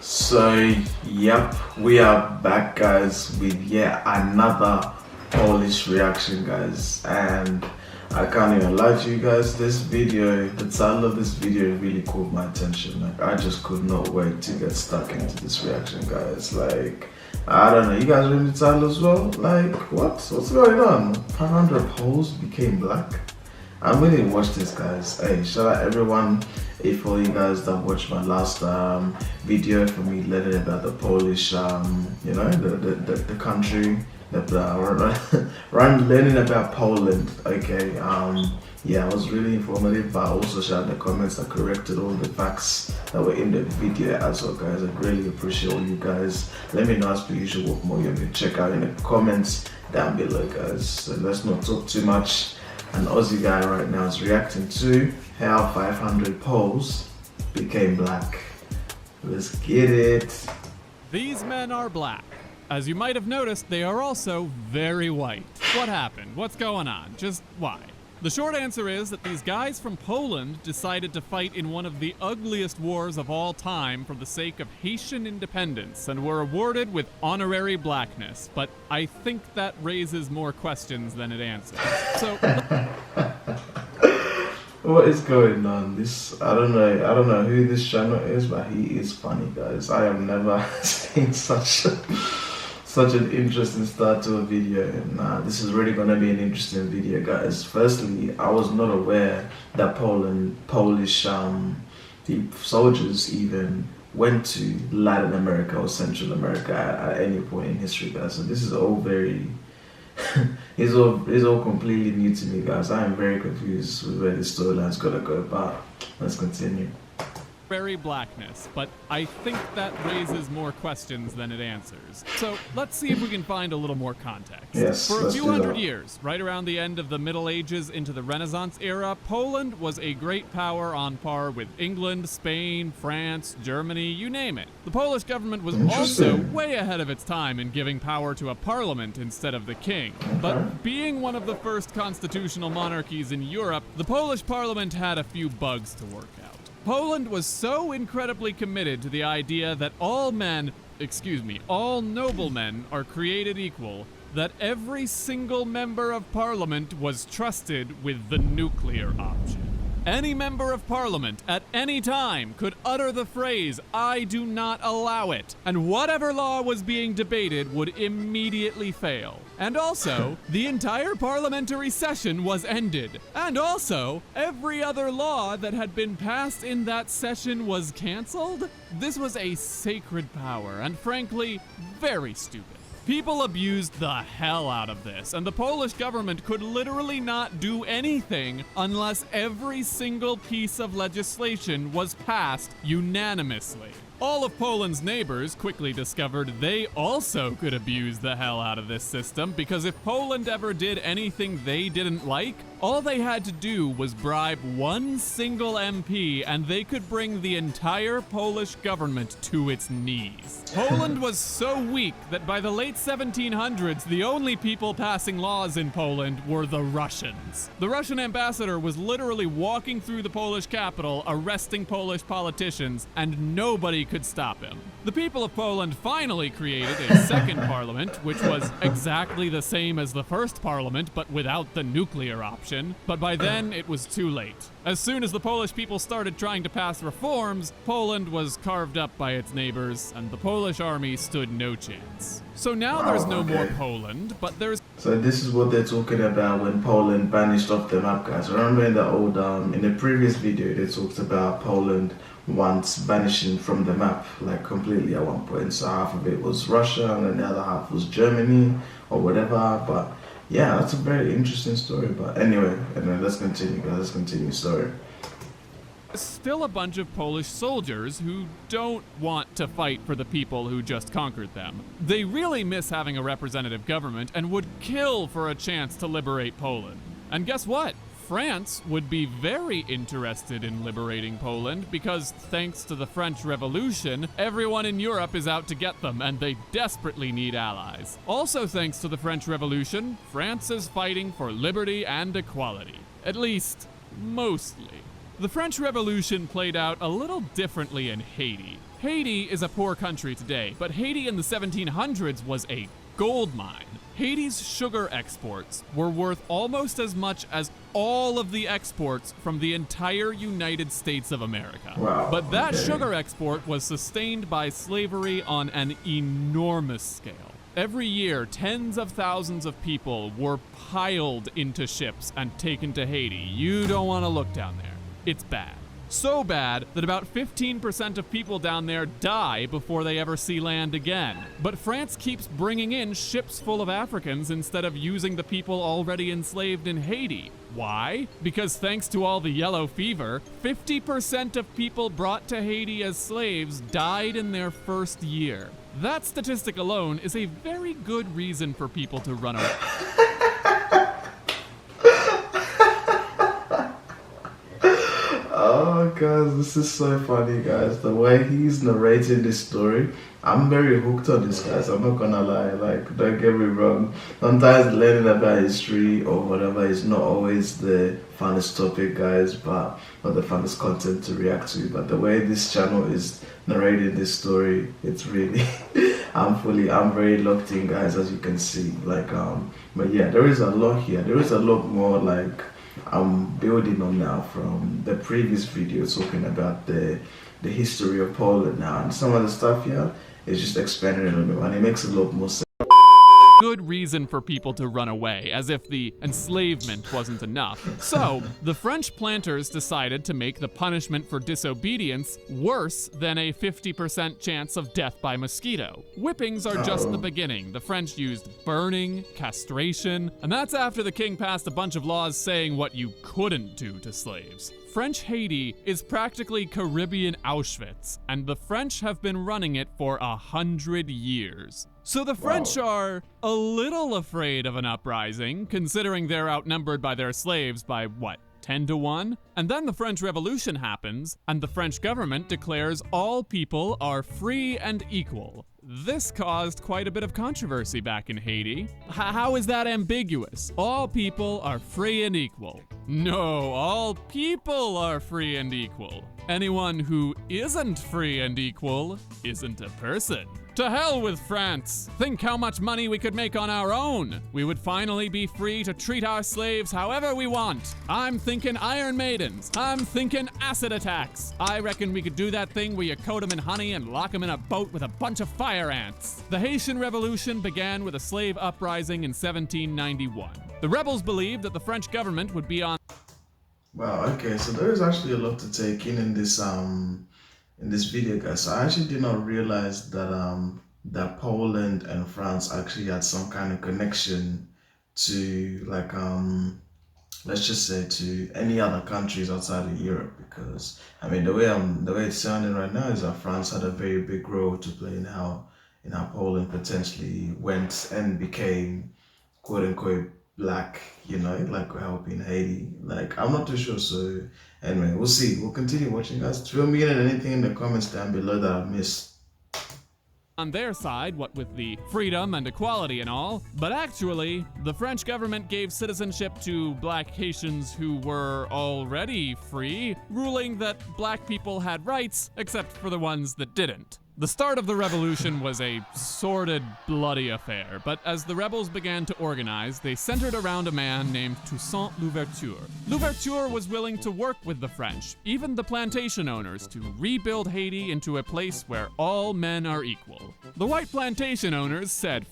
So, yep, we are back, guys, with yet another Polish reaction, guys. And I can't even lie to you guys, this video, the title of this video really caught my attention. Like, I just could not wait to get stuck into this reaction, guys. Like, I don't know, you guys read the title as well? Like, what's going on? 500 Poles became black. I'm really watch this, guys. Hey, shout out everyone. If all you guys that watched my last video for me learning about the Polish, you know, the country, learning about Poland. Okay, yeah, it was really informative, but I also shared the comments that corrected all the facts that were in the video as well, guys. I really appreciate all you guys. Let me know as per usual what more you can check out in the comments down below, guys. So let's not talk too much. An Aussie guy right now is reacting to how 500 Poles became black. Let's get it. These men are black. As you might have noticed, they are also very white. What happened? What's going on? Just why? The short answer is that these guys from Poland decided to fight in one of the ugliest wars of all time for the sake of Haitian independence and were awarded with honorary blackness. But I think that raises more questions than it answers. So what is going on? I don't know who this channel is, but he is funny, guys. I have never seen such an interesting start to a video, and this is really gonna be an interesting video, guys. Firstly, I was not aware that Polish the soldiers even went to Latin America or Central America at any point in history, guys. So this is all very it's all completely new to me, guys. I am very confused with where this storyline's gonna go, but let's continue. Blackness, but I think that raises more questions than it answers. So let's see if we can find a little more context. Yes, for a few do hundred that. years, right around the end of the Middle Ages into the Renaissance era, Poland was a great power on par with England, Spain, France, Germany, you name it. The Polish government was also way ahead of its time in giving power to a parliament instead of the king. But being one of the first constitutional monarchies in Europe, the Polish parliament had a few bugs to work out. Poland was so incredibly committed to the idea that all noblemen are created equal, that every single member of parliament was trusted with the nuclear option. Any member of parliament at any time could utter the phrase, "I do not allow it," and whatever law was being debated would immediately fail. And also, the entire parliamentary session was ended. And also, every other law that had been passed in that session was canceled. This was a sacred power, and frankly, very stupid. People abused the hell out of this, and the Polish government could literally not do anything unless every single piece of legislation was passed unanimously. All of Poland's neighbors quickly discovered they also could abuse the hell out of this system, because if Poland ever did anything they didn't like, all they had to do was bribe one single MP and they could bring the entire Polish government to its knees. Poland was so weak that by the late 1700s, the only people passing laws in Poland were the Russians. The Russian ambassador was literally walking through the Polish capital, arresting Polish politicians, and nobody could stop him. The people of Poland finally created a second parliament, which was exactly the same as the first parliament, but without the nuclear option. But by then, it was too late. As soon as the Polish people started trying to pass reforms, Poland was carved up by its neighbors, and the Polish army stood no chance. So now there's no more Poland, but there's... So this is what they're talking about when Poland vanished off the map, guys. Remember in the old, in the previous video, they talked about Poland once vanishing from the map, like completely at one point. So half of it was Russia and then the other half was Germany or whatever. But yeah, that's a very interesting story. But anyway, let's continue, guys. Let's continue. Sorry. Still a bunch of Polish soldiers who don't want to fight for the people who just conquered them. They really miss having a representative government and would kill for a chance to liberate Poland. And guess what? France would be very interested in liberating Poland because, thanks to the French Revolution, everyone in Europe is out to get them and they desperately need allies. Also thanks to the French Revolution, France is fighting for liberty and equality. At least, mostly. The French Revolution played out a little differently in Haiti. Haiti is a poor country today, but Haiti in the 1700s was a gold mine. Haiti's sugar exports were worth almost as much as all of the exports from the entire United States of America. Wow, but that okay. sugar export was sustained by slavery on an enormous scale. Every year, tens of thousands of people were piled into ships and taken to Haiti. You don't want to look down there. It's bad. So bad that about 15% of people down there die before they ever see land again. But France keeps bringing in ships full of Africans instead of using the people already enslaved in Haiti. Why? Because thanks to all the yellow fever, 50% of people brought to Haiti as slaves died in their first year. That statistic alone is a very good reason for people to run away. Oh, guys, this is so funny, guys. The way he's narrating this story, I'm very hooked on this, guys. I'm not gonna lie. Like, don't get me wrong. Sometimes learning about history or whatever is not always the funnest topic, guys, but not the funnest content to react to. But the way this channel is narrating this story, it's really, I'm very locked in, guys, as you can see. Like, but yeah, there is a lot here. There is a lot more, like, I'm building on now from the previous video talking about the history of Poland now, and some of the stuff here is just expanding a little bit, and it makes a lot more sense. Good reason for people to run away, as if the enslavement wasn't enough. So, the French planters decided to make the punishment for disobedience worse than a 50% chance of death by mosquito. Whippings are just the beginning. The French used burning, castration, and that's after the king passed a bunch of laws saying what you couldn't do to slaves. French Haiti is practically Caribbean Auschwitz, and the French have been running it for 100 years. So the French are a little afraid of an uprising, considering they're outnumbered by their slaves by, what, 10 to 1? And then the French Revolution happens, and the French government declares all people are free and equal. This caused quite a bit of controversy back in Haiti. How is that ambiguous? All people are free and equal. No, all people are free and equal. Anyone who isn't free and equal isn't a person. To hell with France! Think how much money we could make on our own! We would finally be free to treat our slaves however we want. I'm thinking Iron Maidens. I'm thinking acid attacks. I reckon we could do that thing where you coat them in honey and lock them in a boat with a bunch of fire ants. The Haitian Revolution began with a slave uprising in 1791. The rebels believed that the French government would be on... Wow, okay, so there is actually a lot to take in this video, guys. So I actually did not realize that that Poland and France actually had some kind of connection to, like, let's just say, to any other countries outside of Europe, because I mean the way it's sounding right now is that France had a very big role to play in how Poland potentially went and became quote unquote black, you know, like helping Haiti. Like, I'm not too sure. So anyway, we'll see. We'll continue watching, guys. Fill me in on anything in the comments down below that I've missed. On their side, what with the freedom and equality and all, but actually, the French government gave citizenship to black Haitians who were already free, ruling that black people had rights, except for the ones that didn't. The start of the revolution was a sordid, bloody affair, but as the rebels began to organize, they centered around a man named Toussaint L'Ouverture. L'Ouverture was willing to work with the French, even the plantation owners, to rebuild Haiti into a place where all men are equal. The white plantation owners said,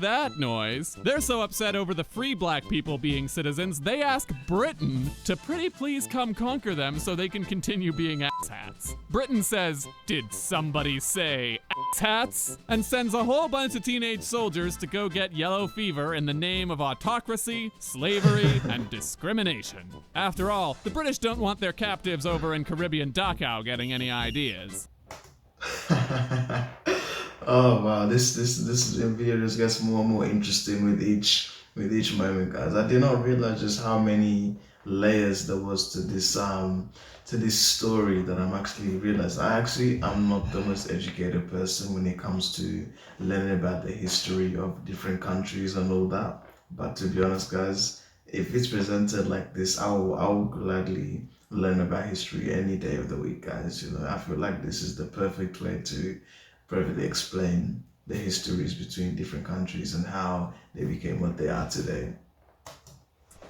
that noise. They're so upset over the free black people being citizens, they ask Britain to pretty please come conquer them so they can continue being asshats. Britain says, did somebody say asshats? And sends a whole bunch of teenage soldiers to go get yellow fever in the name of autocracy, slavery, and discrimination. After all, the British don't want their captives over in Caribbean Dachau getting any ideas. Oh wow, this video just gets more and more interesting with each moment, guys. I did not realize just how many layers there was to this story that I'm actually realized. I'm not the most educated person when it comes to learning about the history of different countries and all that. But to be honest, guys, if it's presented like this, I will gladly learn about history any day of the week, guys. You know, I feel like this is the perfect way to perfectly explain the histories between different countries and how they became what they are today.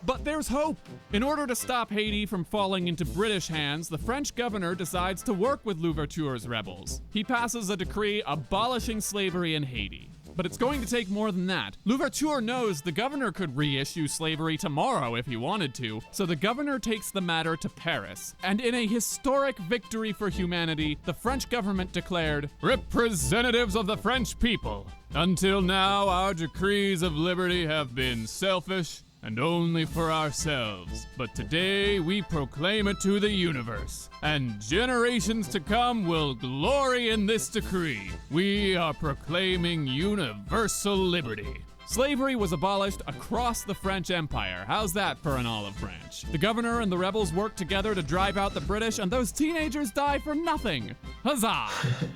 But there's hope. In order to stop Haiti from falling into British hands, the French governor decides to work with Louverture's rebels. He passes a decree abolishing slavery in Haiti. But it's going to take more than that. Louverture knows the governor could reissue slavery tomorrow if he wanted to, so the governor takes the matter to Paris. And in a historic victory for humanity, the French government declared, "Representatives of the French people, until now our decrees of liberty have been selfish and only for ourselves. But today we proclaim it to the universe, and generations to come will glory in this decree. We are proclaiming universal liberty." Slavery was abolished across the French Empire. How's that for an olive branch? The governor and the rebels work together to drive out the British, and those teenagers die for nothing. Huzzah!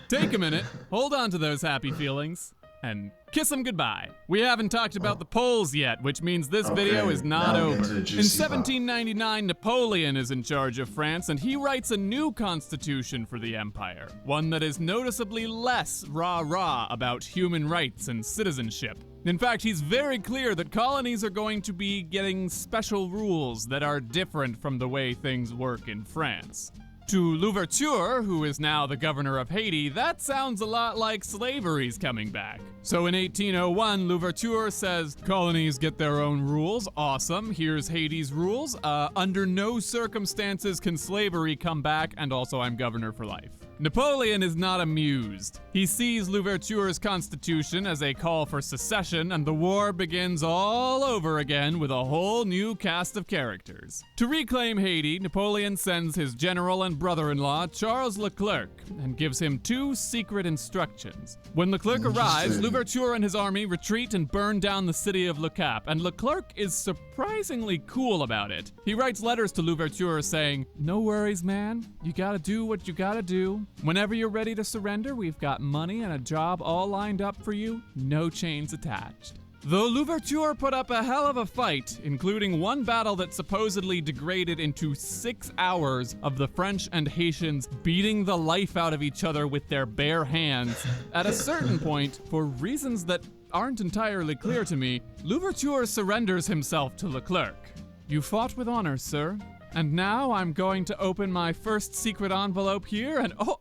Take a minute, hold on to those happy feelings, and kiss them goodbye. We haven't talked about the Poles yet, which means this video is not over. In 1799, Napoleon is in charge of France, and he writes a new constitution for the empire, one that is noticeably less rah-rah about human rights and citizenship. In fact, he's very clear that colonies are going to be getting special rules that are different from the way things work in France. To Louverture, who is now the governor of Haiti, that sounds a lot like slavery's coming back. So in 1801, Louverture says, colonies get their own rules, awesome, here's Haiti's rules. Under no circumstances can slavery come back, and also I'm governor for life. Napoleon is not amused. He sees Louverture's constitution as a call for secession, and the war begins all over again with a whole new cast of characters. To reclaim Haiti, Napoleon sends his general and brother-in-law, Charles Leclerc, and gives him 2 secret instructions. When Leclerc arrives, Louverture and his army retreat and burn down the city of Le Cap, and Leclerc is surprisingly cool about it. He writes letters to Louverture saying, "No worries, man. You gotta do what you gotta do. Whenever you're ready to surrender, we've got money and a job all lined up for you, no chains attached." Though Louverture put up a hell of a fight, including one battle that supposedly degraded into 6 hours of the French and Haitians beating the life out of each other with their bare hands, at a certain point, for reasons that aren't entirely clear to me, Louverture surrenders himself to Leclerc. "You fought with honor, sir. And now I'm going to open my first secret envelope here and oh,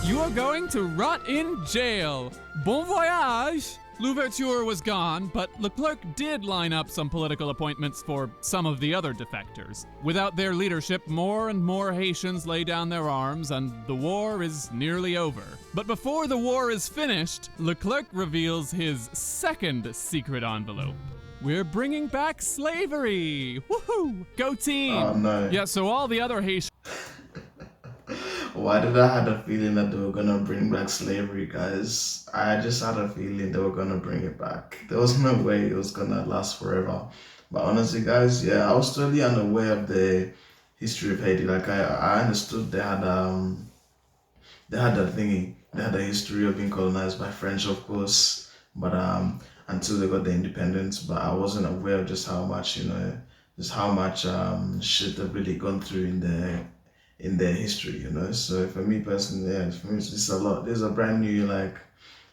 you are going to rot in jail. Bon voyage!" Louverture was gone, but Leclerc did line up some political appointments for some of the other defectors. Without their leadership, more and more Haitians lay down their arms, and the war is nearly over. But before the war is finished, Leclerc reveals his second secret envelope. "We're bringing back slavery! Woohoo! Go team!" Oh no. Yeah, so all the other Haitians. Why did I have a feeling that they were gonna bring back slavery, guys? I just had a feeling they were gonna bring it back. There was no way it was gonna last forever. But honestly, guys, yeah, I was totally unaware of the history of Haiti. Like I understood they had that thingy. They had a history of being colonized by French, of course. But until they got the independence, but I wasn't aware of just how much, just how much shit they've really gone through in their history, So for me personally, yeah, for me it's a lot. There's a brand new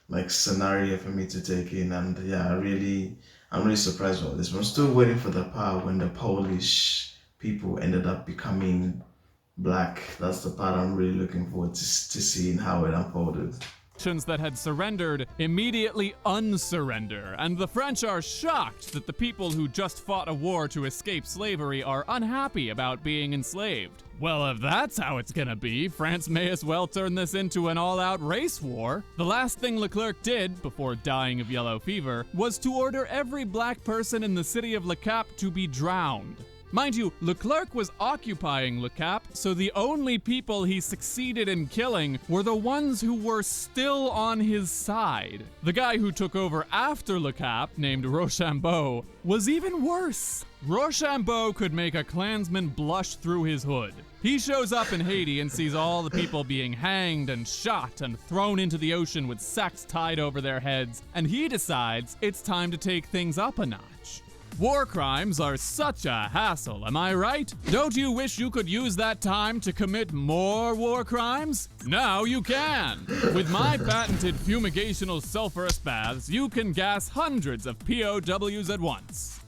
like scenario for me to take in, and yeah, I'm really surprised about this. But I'm still waiting for the part when the Polish people ended up becoming black. That's the part I'm really looking forward to seeing how it unfolded. That had surrendered immediately unsurrender, and the French are shocked that the people who just fought a war to escape slavery are unhappy about being enslaved. Well, if that's how it's gonna be, France may as well turn this into an all-out race war. The last thing Leclerc did, before dying of yellow fever, was to order every black person in the city of Le Cap to be drowned. Mind you, Leclerc was occupying Le Cap, so the only people he succeeded in killing were the ones who were still on his side. The guy who took over after Le Cap, named Rochambeau, was even worse. Rochambeau could make a Klansman blush through his hood. He shows up in Haiti and sees all the people being hanged and shot and thrown into the ocean with sacks tied over their heads, and he decides it's time to take things up a notch. War crimes are such a hassle, am I right? Don't you wish you could use that time to commit more war crimes? Now you can! With my patented fumigational sulfurous baths, you can gas hundreds of POWs at once.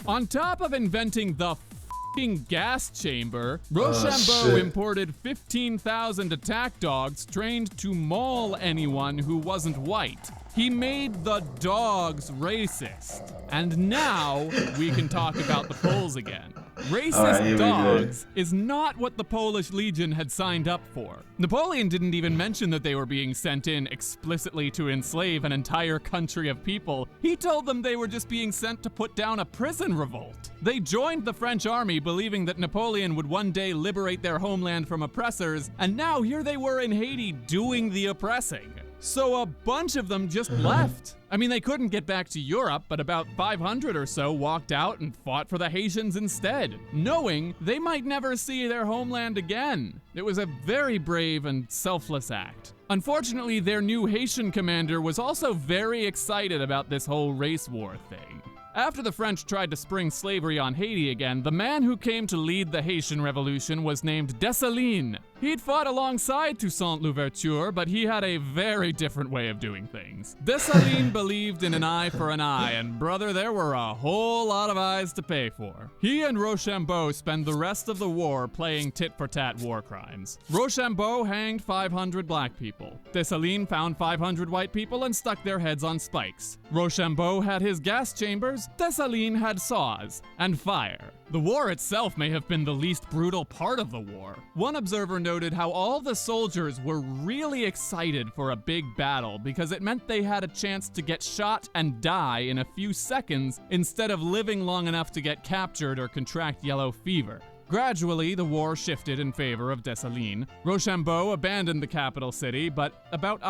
On top of inventing the f***ing gas chamber, Rochambeau imported 15,000 attack dogs trained to maul anyone who wasn't white. He made the dogs racist. And now we can talk about the Poles again. Racist dogs is not what the Polish Legion had signed up for. Napoleon didn't even mention that they were being sent in explicitly to enslave an entire country of people. He told them they were just being sent to put down a prison revolt. They joined the French army believing that Napoleon would one day liberate their homeland from oppressors, and now here they were in Haiti doing the oppressing. So a bunch of them just left. I mean, they couldn't get back to Europe, but about 500 or so walked out and fought for the Haitians instead, knowing they might never see their homeland again. It was a very brave and selfless act. Unfortunately, their new Haitian commander was also very excited about this whole race war thing. After the French tried to spring slavery on Haiti again, the man who came to lead the Haitian Revolution was named Dessalines. He'd fought alongside Toussaint L'Ouverture, but he had a very different way of doing things. Dessalines believed in an eye for an eye, and brother, there were a whole lot of eyes to pay for. He and Rochambeau spent the rest of the war playing tit-for-tat war crimes. Rochambeau hanged 500 black people. Dessalines found 500 white people and stuck their heads on spikes. Rochambeau had his gas chambers, Dessalines had saws, and fire. The war itself may have been the least brutal part of the war. One observer noted how all the soldiers were really excited for a big battle because it meant they had a chance to get shot and die in a few seconds instead of living long enough to get captured or contract yellow fever. Gradually, the war shifted in favor of Dessalines. Rochambeau abandoned the capital city, but about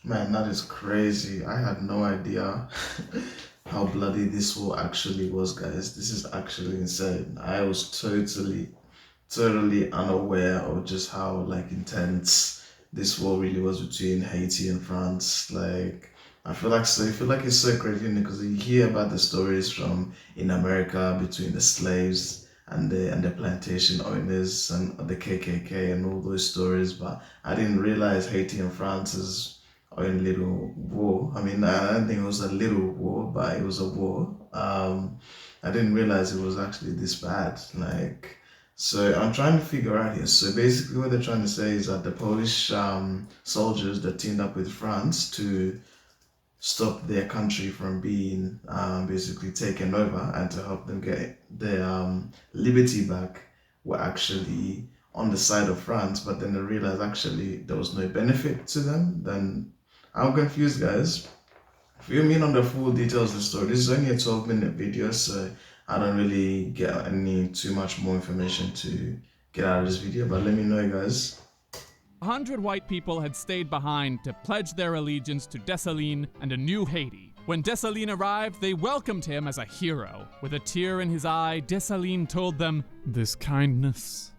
Man, that is crazy. I had no idea how bloody this war actually was, guys. This is actually insane. I was totally unaware of just how intense this war really was between Haiti and France. I feel like it's so crazy because you hear about the stories from in America between the slaves and the plantation owners and the KKK and all those stories, but I didn't realize Haiti and France's own little war. I mean, I don't think it was a little war, but it was a war. I didn't realize it was actually this bad. So I'm trying to figure out here. So basically what they're trying to say is that the Polish soldiers that teamed up with France to stop their country from being basically taken over and to help them get their liberty back were actually on the side of France, but then they realized actually there was no benefit to them. Then I'm confused, guys. Fill me in on the full details of the story. This is only a 12-minute video, so I don't really get too much more information to get out of this video, but let me know, guys. 100 white people had stayed behind to pledge their allegiance to Dessalines and a new Haiti. When Dessalines arrived, they welcomed him as a hero. With a tear in his eye, Dessalines told them, "This kindness,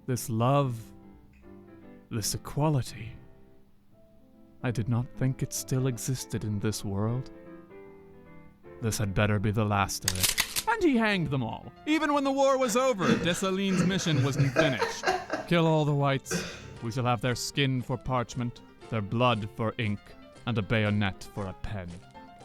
this love, this equality, I did not think it still existed in this world. This had better be the last of it." And he hanged them all. Even when the war was over, Dessalines' mission wasn't finished. Kill all the whites. We shall have their skin for parchment, their blood for ink, and a bayonet for a pen.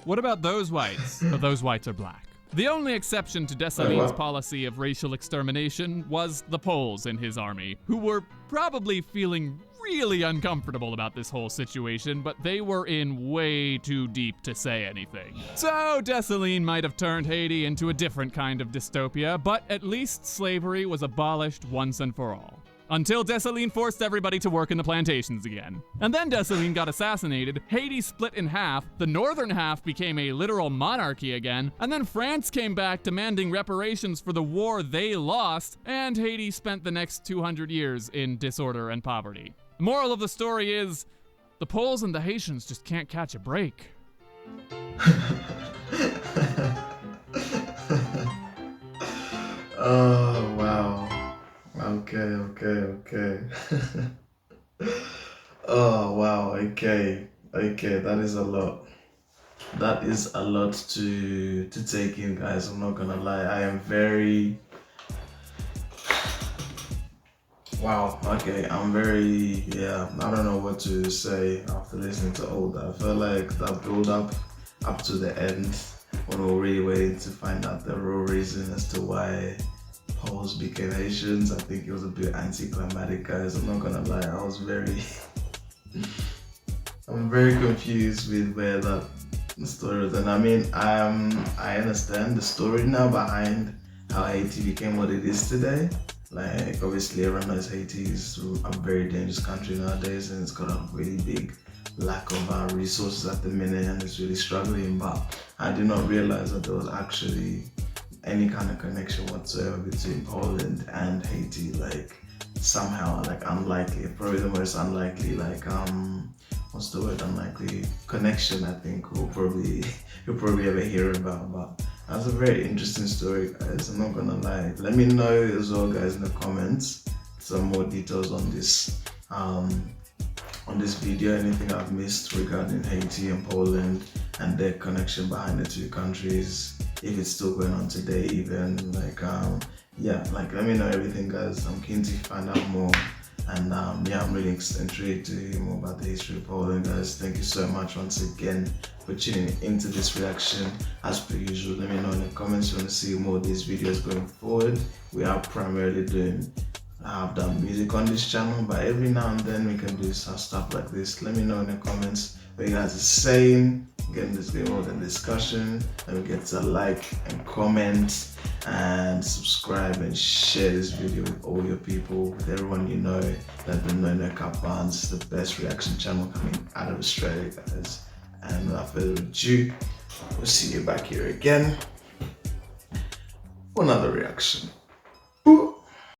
What about those whites? Those whites are black. The only exception to Dessalines' policy of racial extermination was the Poles in his army, who were probably feeling really uncomfortable about this whole situation, but they were in way too deep to say anything. So Dessalines might have turned Haiti into a different kind of dystopia, but at least slavery was abolished once and for all. Until Dessalines forced everybody to work in the plantations again. And then Dessalines got assassinated, Haiti split in half, the northern half became a literal monarchy again, and then France came back demanding reparations for the war they lost, and Haiti spent the next 200 years in disorder and poverty. The moral of the story is, the Poles and the Haitians just can't catch a break. Oh, wow. Okay. Oh, wow. Okay, that is a lot. that is a lot to take in, guys. I'm not gonna lie. I am very wow. Okay, I'm very I don't know what to say after listening to all that. I feel like that build up to the end when we were really waiting to find out the real reason as to why Poles became Haitians. I think it was a bit anticlimactic, guys. I'm not gonna lie. I'm very confused with where that story was. And I mean, I understand the story now behind how Haiti became what it is today. Like, obviously, everyone knows Haiti is a very dangerous country nowadays, and it's got a really big lack of resources at the minute, and it's really struggling. But I did not realize that there was actually any kind of connection whatsoever between Poland and Haiti. Like, somehow, like, unlikely, probably the most unlikely, like, what's the word, unlikely connection I think you'll probably ever hear about. But that's a very interesting story, guys. I'm not gonna lie. Let me know as well, guys, in the comments some more details on this video, anything I've missed regarding Haiti and Poland and their connection behind the two countries, if it's still going on today even, like like, let me know everything, guys. I'm keen to find out more. And I'm really intrigued to hear more about the history of Poland, guys. Thank you so much once again for tuning into this reaction. As per usual, let me know in the comments if you want to see more of these videos going forward. We are primarily I've done music on this channel, but every now and then we can do some stuff like this. Let me know in the comments what you guys are saying. Getting this game more than discussion. Don't forget to like and comment and subscribe and share this video with all your people, with everyone you know. Let them know NoCapBarnz is the best reaction channel coming out of Australia, guys. And without further ado, we'll see you back here again for another reaction.